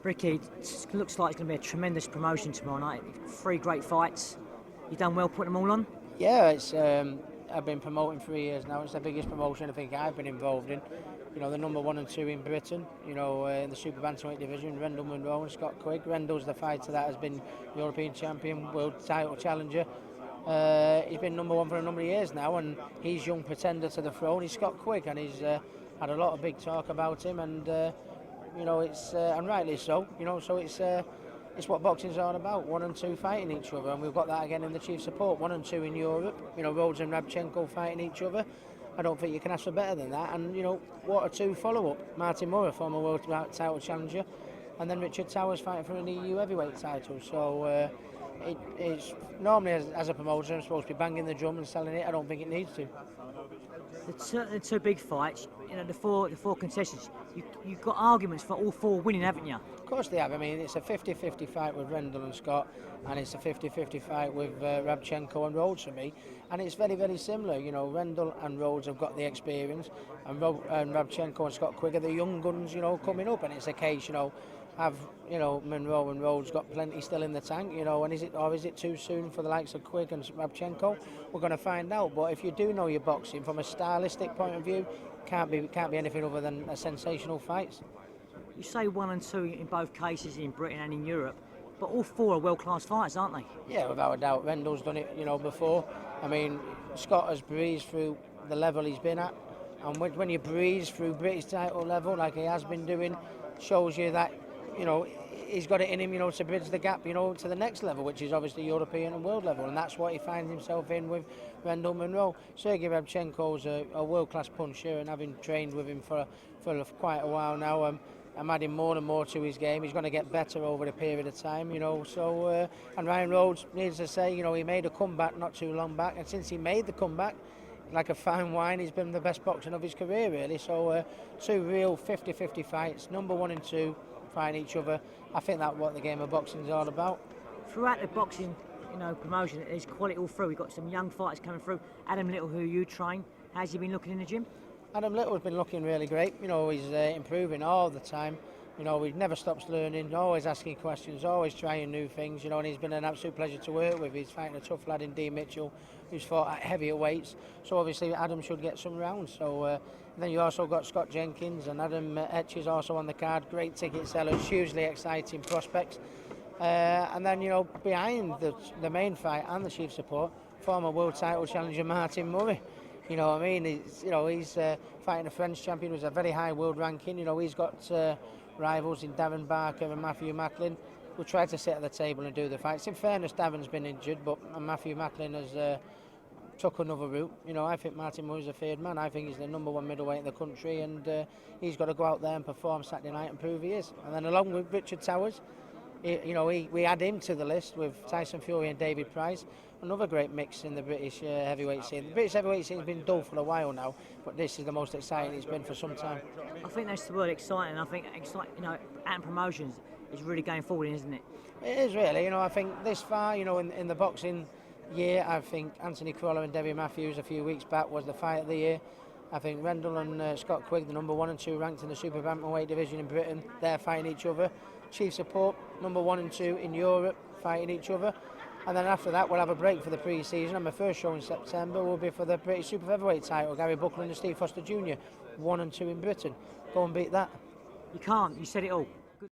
Ricky, it looks like it's going to be a tremendous promotion tomorrow night. 3 great fights. You've done well putting them all on? Yeah, it's. I've been promoting 3 years now. It's the biggest promotion I think I've been involved in. You know, the number 1 and 2 in Britain. You know, in the super bantamweight division, Rendell, Munroe and Scott Quigg. Rendell's the fighter that has been European champion, world title challenger. He's been number 1 for a number of years now, and he's young pretender to the throne. He's Scott Quigg, and he's had a lot of big talk about him, and you know, it's and rightly so. You know, so it's what boxing's all about. 1 and 2 fighting each other, and we've got that again in the chief support. 1 and 2 in Europe. You know, Rhodes and Rabchenko fighting each other. I don't think you can ask for better than that. And you know, what a 2 follow-up. Martin Munroe, former world title challenger, and then Richard Towers fighting for an EU heavyweight title. So it's normally as a promoter, I'm supposed to be banging the drum and selling it. I don't think it needs to. The 2 big fights, you know, the four contestants. You've got arguments for all 4 winning, haven't you? Of course they have. I mean, it's a 50-50 fight with Rendell and Scott, and it's a 50-50 fight with Rabchenko and Rhodes for me. And it's very, very similar. You know, Rendell and Rhodes have got the experience, and Rabchenko and Scott Quigg are the young guns, you know, coming up. And it's a case, you know, have, you know, Munroe and Rhodes got plenty still in the tank, you know, and is it too soon for the likes of Quigg and Rabchenko? We're going to find out. But if you do know your boxing from a stylistic point of view, can't be anything other than a sensational fights. You say 1 and 2 in both cases in Britain and in Europe, but all 4 are world-class fighters, aren't they? Yeah, without a doubt. Rendell's done it, you know, before. I mean, Scott has breezed through the level he's been at, and when you breeze through British title level like he has been doing, shows you that, you know, he's got it in him, you know, to bridge the gap, you know, to the next level, which is obviously European and world level, and that's what he finds himself in with Rendell Munroe. Sergei Rabchenko's a world-class puncher, and having trained with him for quite a while now, I'm adding more and more to his game. He's going to get better over a period of time, you know. So, and Ryan Rhodes, needs to say, you know, he made a comeback not too long back, and since he made the comeback, like a fine wine, he's been the best boxer of his career, really. So, 2 real 50-50 fights, number 1 and 2 fighting each other. I think that's what the game of boxing is all about. Throughout the boxing, you know, promotion, there's quality all through. We've got some young fighters coming through. Adam Little, who you train, how's he been looking in the gym? Adam Little's been looking really great. You know, he's improving all the time. You know, he never stops learning, always asking questions, always trying new things, you know, and he's been an absolute pleasure to work with. He's fighting a tough lad in D. Mitchell, who's fought at heavier weights. So obviously Adam should get some rounds. So then you also got Scott Jenkins, and Adam Etch is also on the card. Great ticket sellers, hugely exciting prospects. And then, you know, behind the main fight and the chief support, former world title challenger Martin Murray. You know what I mean? He's fighting a French champion who's a very high world ranking. You know, he's got rivals in Darren Barker and Matthew Macklin, who try to sit at the table and do the fights. In fairness, Darren's been injured, but Matthew Macklin has took another route. You know, I think Martin Murray's a feared man. I think he's the number 1 middleweight in the country, and he's got to go out there and perform Saturday night and prove he is. And then along with Richard Towers, we add him to the list with Tyson Fury and David Price. Another great mix in the British heavyweight scene. The British heavyweight scene has been dull for a while now, but this is the most exciting it's been for some time. I think that's the word, exciting. I think you know, Hatton Promotions is really going forward, isn't it? It is really. You know, I think this far, you know, in the boxing year, I think Anthony Crawler and Debbie Matthews a few weeks back was the fight of the year. I think Rendell and Scott Quigg, the number 1 and 2 ranked in the super bantamweight division in Britain, they're fighting each other. Chief support, number 1 and 2 in Europe, fighting each other. And then after that, we'll have a break for the pre-season, and my first show in September will be for the British super heavyweight title, Gary Buckland and Steve Foster Jr., 1 and 2 in Britain. Go and beat that. You can't. You said it all.